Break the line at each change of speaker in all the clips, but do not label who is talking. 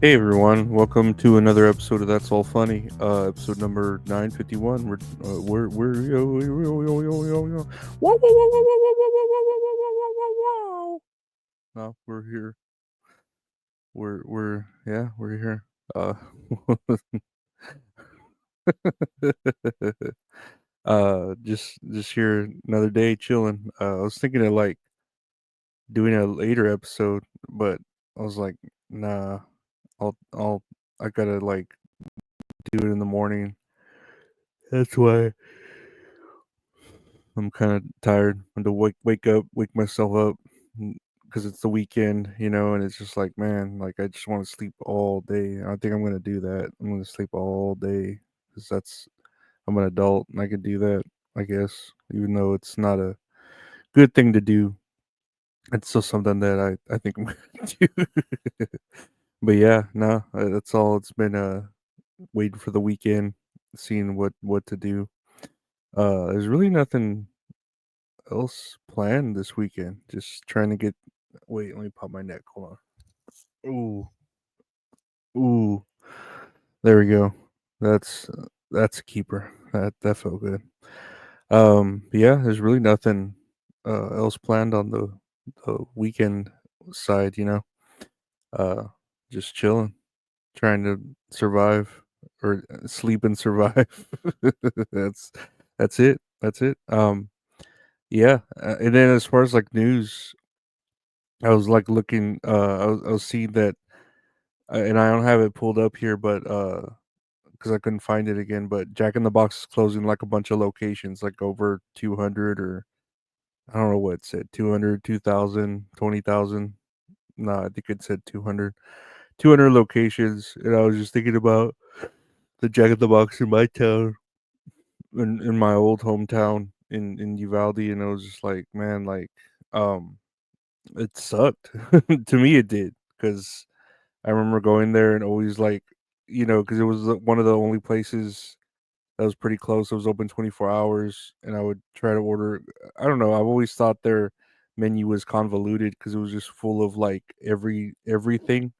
Hey everyone, welcome to another episode of That's All Funny. Episode number 951. We're yo. Whoa, whoa, whoa, whoa, whoa, whoa, whoa, whoa, whoa, whoa, whoa, whoa. No, we're here. We're here. Uh, just here another day chilling. I was thinking of like doing a later episode, but I was like, nah, I'll I gotta like do it in the morning. That's why I'm kind of tired. I'm to wake myself up because it's the weekend, and it's just like, man, like I just want to sleep all day. I think I'm gonna do that. I'm gonna sleep all day because I'm an adult and I can do that, I guess, even though it's not a good thing to do. It's still something that I think I'm gonna do. But yeah, no, that's all. It's been waiting for the weekend, seeing what to do. There's really nothing else planned this weekend. Just trying to get. Wait, let me pop my neck. Hold on. Ooh. There we go. That's a keeper. That felt good. Yeah, there's really nothing else planned on the weekend side. Uh, just chilling, trying to survive or sleep and survive. that's that's it. That's it. Yeah, and then as far as like news, I was like looking. I was seeing that, and I don't have it pulled up here, but because I couldn't find it again. But Jack in the Box is closing like a bunch of locations, like over 200 or I don't know what it said, 200, 2,000, 20,000. No, I think it said 200, 200 locations. And I was just thinking about the Jack in the Box in my town, in my old hometown in Uvalde, and I was just like, man, like, um, it sucked. To me, it did because I remember going there and always like, because it was one of the only places that was pretty close. It was open 24 hours, and I would try to order. I don't know. I've always thought their menu was convoluted because it was just full of like everything.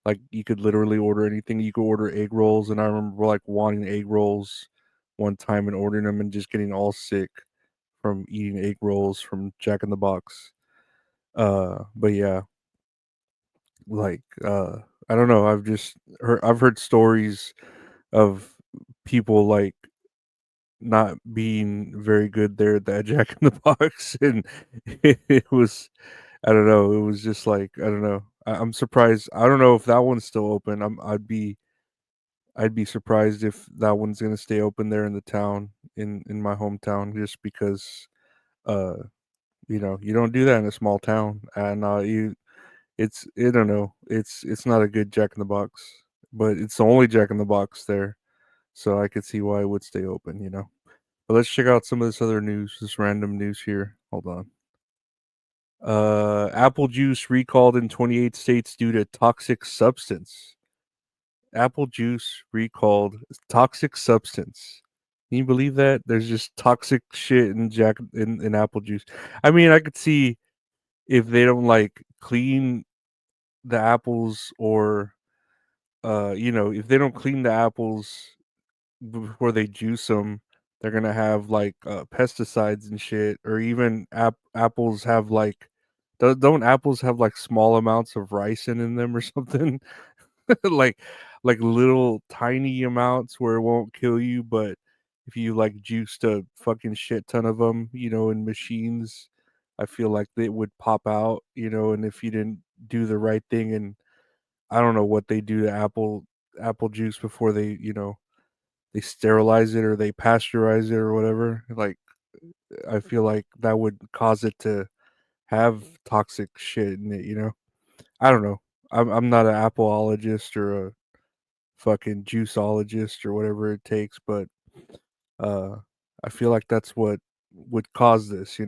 Like you could literally order anything. You could order egg rolls, and I remember like wanting egg rolls one time and ordering them and just getting all sick from eating egg rolls from Jack in the Box. But yeah, like I don't know. I've heard stories of people like not being very good there at that Jack in the Box, and it was I don't know. It was just like I don't know. I'm surprised. I don't know if that one's still open. I'd be surprised if that one's gonna stay open there in the town in my hometown, just because uh you don't do that in a small town, and I don't know. It's not a good Jack in the Box, but it's the only Jack in the Box there, so I could see why it would stay open. But let's check out some of this other news, this random news here. Hold on. Apple juice recalled in 28 states due to toxic substance. Apple juice recalled toxic substance. Can you believe that? There's just toxic shit in apple juice. I mean, I could see if they don't like clean the apples, or if they don't clean the apples before they juice them, they're gonna have like pesticides and shit, or even apples have like don't apples have like small amounts of ricin in them or something? like like little tiny amounts where it won't kill you, but if you like juiced a fucking shit ton of them, in machines, I feel like they would pop out, and if you didn't do the right thing, and I don't know what they do to apple juice before they sterilize it or they pasteurize it or whatever. Like I feel like that would cause it to have toxic shit in it. I don't know. I'm not an appleologist or a fucking juiceologist or whatever it takes, but uh I feel like that's what would cause this.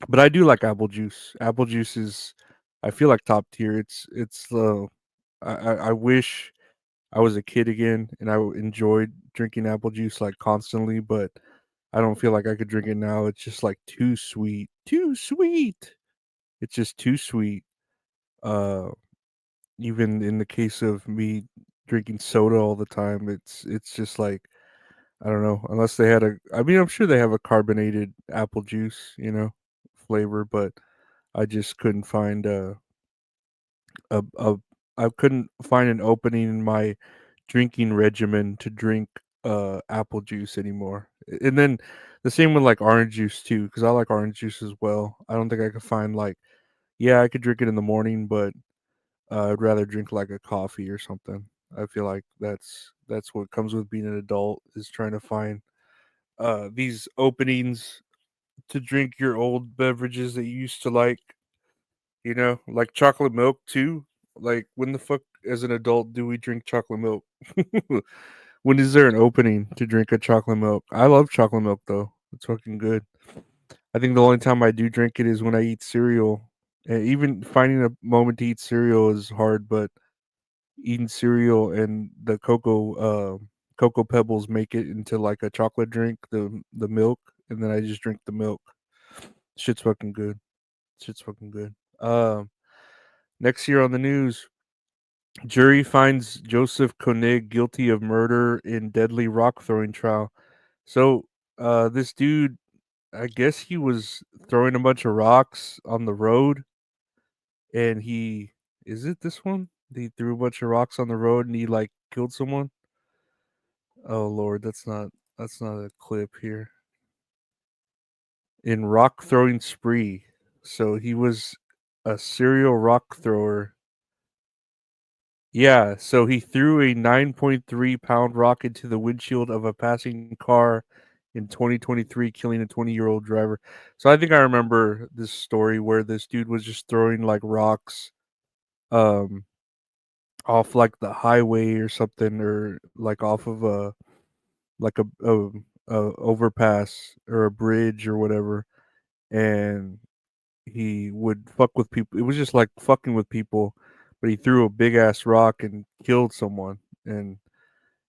But I do like apple juice. Apple juice is, I feel like, top tier. I wish I was a kid again and enjoyed drinking apple juice like constantly, but I don't feel like I could drink it now. It's just like too sweet. Too sweet. It's just too sweet. Uh even in the case of me drinking soda all the time, it's just like I don't know, unless they had a I mean, I'm sure they have a carbonated apple juice, flavor, but I just couldn't find a I couldn't find an opening in my drinking regimen to drink apple juice anymore. And then the same with like orange juice too, because I like orange juice as well. I don't think I could find like yeah, I could drink it in the morning, but I'd rather drink like a coffee or something. I feel like that's what comes with being an adult is trying to find these openings to drink your old beverages that you used to like, like chocolate milk too. Like when the fuck as an adult do we drink chocolate milk? When is there an opening to drink a chocolate milk? I love chocolate milk though. It's fucking good. I think the only time I do drink it is when I eat cereal. And even finding a moment to eat cereal is hard, but eating cereal and the cocoa pebbles make it into like a chocolate drink, the milk, and then I just drink the milk. Shit's fucking good. Shit's fucking good. Next year on the news, jury finds Joseph Koenig guilty of murder in deadly rock throwing trial. So, this dude, I guess he was throwing a bunch of rocks on the road, and he is it this one? He threw a bunch of rocks on the road and he like killed someone. Oh lord, that's not a clip here. In rock throwing spree. So he was a serial rock thrower. Yeah, so he threw a 9.3-pound rock into the windshield of a passing car in 2023, killing a 20-year-old driver. So I think I remember this story where this dude was just throwing like rocks um off like the highway or something, or like off of a like a overpass or a bridge or whatever, and he would fuck with people. It was just like fucking with people, but he threw a big ass rock and killed someone. And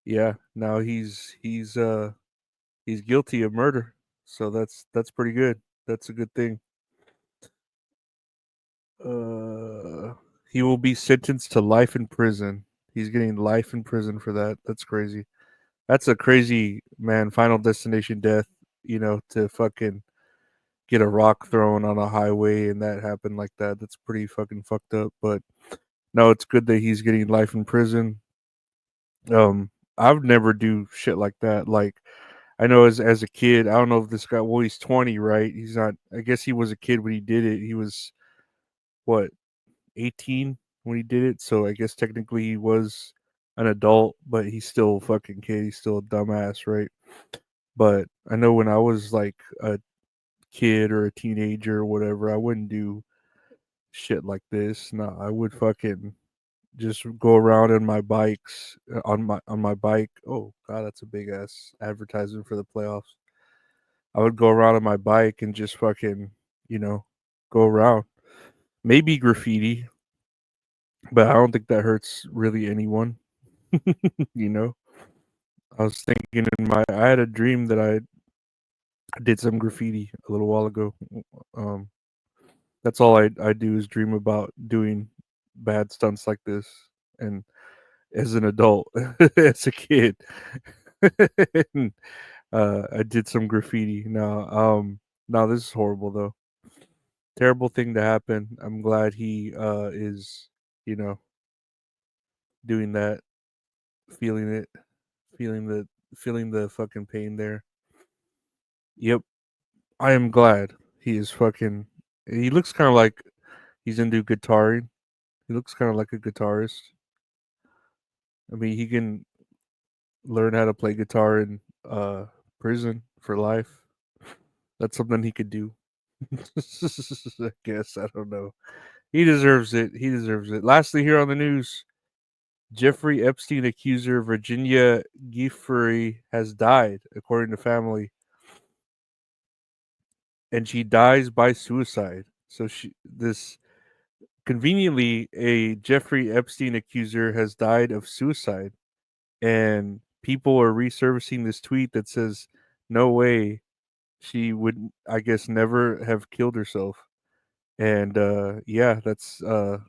yeah, now he's guilty of murder. So that's pretty good. That's a good thing. Uh, he will be sentenced to life in prison. He's getting life in prison for that. That's crazy. That's a crazy man. Final destination death. To fucking get a rock thrown on a highway and that happened like that. That's pretty fucking fucked up. But no, it's good that he's getting life in prison. I would never do shit like that. Like I know as a kid, I don't know if this guy. Well, he's 20, right? He's not. I guess he was a kid when he did it. He was what 18 when he did it. So I guess technically he was an adult, but he's still a fucking kid. He's still a dumbass, right? But I know when I was like a kid or a teenager or whatever, I wouldn't do shit like this. No, I would fucking just go around on my bikes on my bike. Oh god, that's a big ass advertisement for the playoffs. I would go around on my bike and just fucking, you know, go around. Maybe graffiti, but I don't think that hurts really anyone. you know, I was thinking I had a dream that I did some graffiti a little while ago. Um, that's all I do is dream about doing bad stunts like this, and as an adult, as a kid, and, I did some graffiti. No, this is horrible though. Terrible thing to happen. I'm glad he is, you know, doing that, feeling it, feeling the feeling the fucking pain there. Yep, I am glad he is fucking. He looks kind of like he's into guitaring. He looks kind of like a guitarist. I mean, he can learn how to play guitar in prison for life. That's something he could do. I guess I don't know. He deserves it. He deserves it. Lastly, here on the news, Jeffrey Epstein accuser Virginia Giuffre has died, according to family, and she dies by suicide. So this conveniently, a Jeffrey Epstein accuser has died of suicide, and people are resurfacing this tweet that says, "No way, she would, I guess, never have killed herself." And yeah, that's a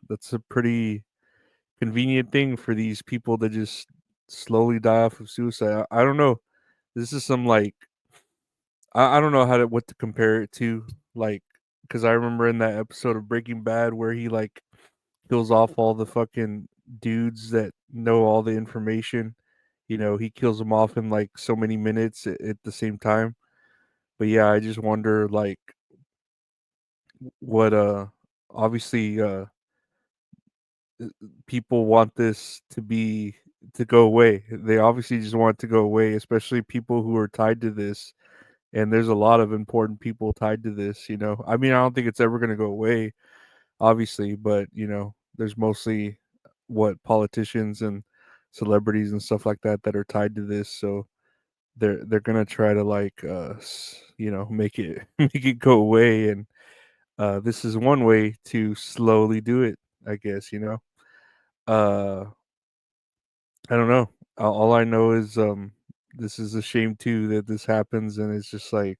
convenient thing for these people to just slowly die off of suicide. I don't know. This is some like I don't know how to what to compare it to, like, because I remember in that episode of Breaking Bad where he like kills off all the fucking dudes that know all the information. He kills them off in like so many minutes at the same time. But yeah, I just wonder like what obviously people want this to go away. They obviously just want it to go away, especially people who are tied to this. And there's a lot of important people tied to this. I mean, I don't think it's ever going to go away, obviously, but there's mostly what politicians and celebrities and stuff like that that are tied to this. So they're gonna try to like make it make it go away, and this is one way to slowly do it, I guess. uh I don't know. All I know is this is a shame too that this happens, and it's just like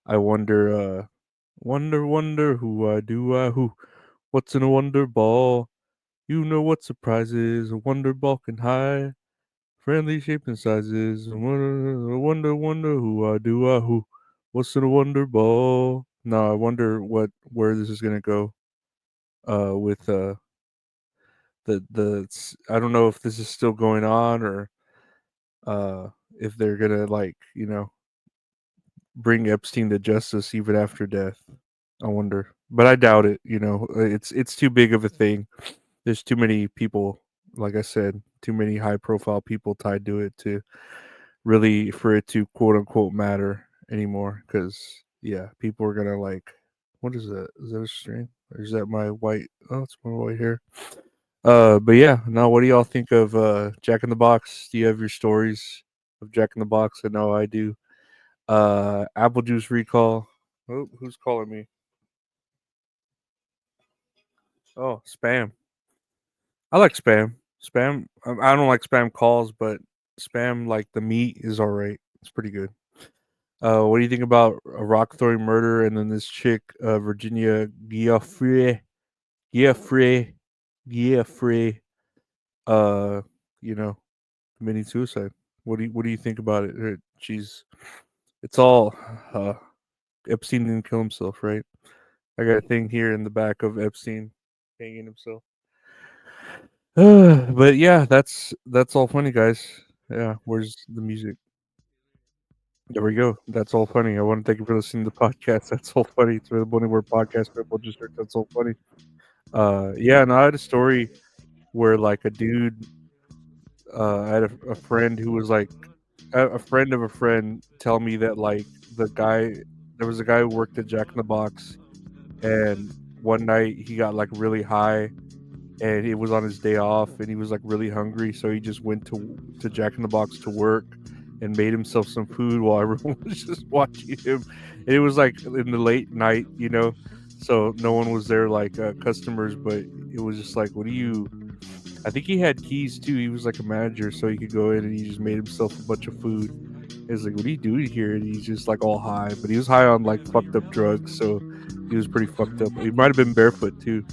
I wonder who I who what's in a wonder ball. You know what surprises a wonder ball can hide. Friendly shape and sizes. Wonder who I who. What's in a wonder ball? No, I wonder where this is gonna go. With I don't know if this is still going on or uh if they're gonna like bring Epstein to justice even after death. I wonder, but I doubt it. It's too big of a thing. There's too many people, like I said, too many high profile people tied to it to really for it to quote unquote matter anymore. Because yeah, people are gonna like, what is that? Is that a string? Or is that my white? Oh, it's my white hair. But yeah, now what do y'all think of Jack in the Box? Do you have your stories of Jack in the Box? I know I do. Apple juice recall. Oh, who's calling me? Oh, spam. I like spam. Spam. I don't like spam calls, but spam like the meat is all right. It's pretty good. What do you think about a rock throwing murder and then this chick, Virginia Giuffre, Giuffre, uh, you know, committing suicide? What do you think about it? It's all uh, Epstein didn't kill himself, right? I got a thing here in the back of Epstein hanging himself. But yeah, that's all funny, guys. Yeah, where's the music? There we go. That's all funny. I want to thank you for listening to the podcast. That's all funny. It's available anywhere podcast people just search that's all funny. Yeah, and I had a story where like a dude, I had a friend who was like a friend of a friend tell me that like there was a guy who worked at Jack in the Box, and one night he got like really high and it was on his day off and he was like really hungry, so he just went to Jack in the Box to work and made himself some food while everyone was just watching him. And it was like in the late night, so no one was there like customers, but it was just like, what do you? I think he had keys too. He was like a manager, so he could go in and he just made himself a bunch of food. He was like, "What are you doing here?" And he's just like all high, but he was high on like fucked up drugs, so he was pretty fucked up. He might have been barefoot too,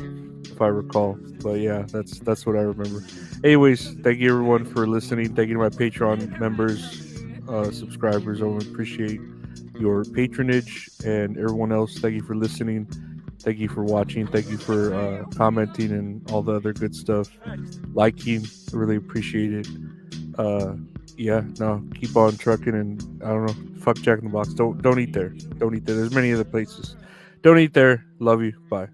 if I recall. But yeah, that's what I remember. Anyways, thank you everyone for listening. Thank you to my Patreon members, subscribers. I appreciate your patronage, and everyone else. Thank you for listening. Thank you for watching. Thank you for commenting and all the other good stuff. Liking, I really appreciate it. Uh, yeah, no, keep on trucking, and I don't know. Fuck Jack in the Box. Don't eat there. Don't eat there. There's many other places. Don't eat there. Love you. Bye.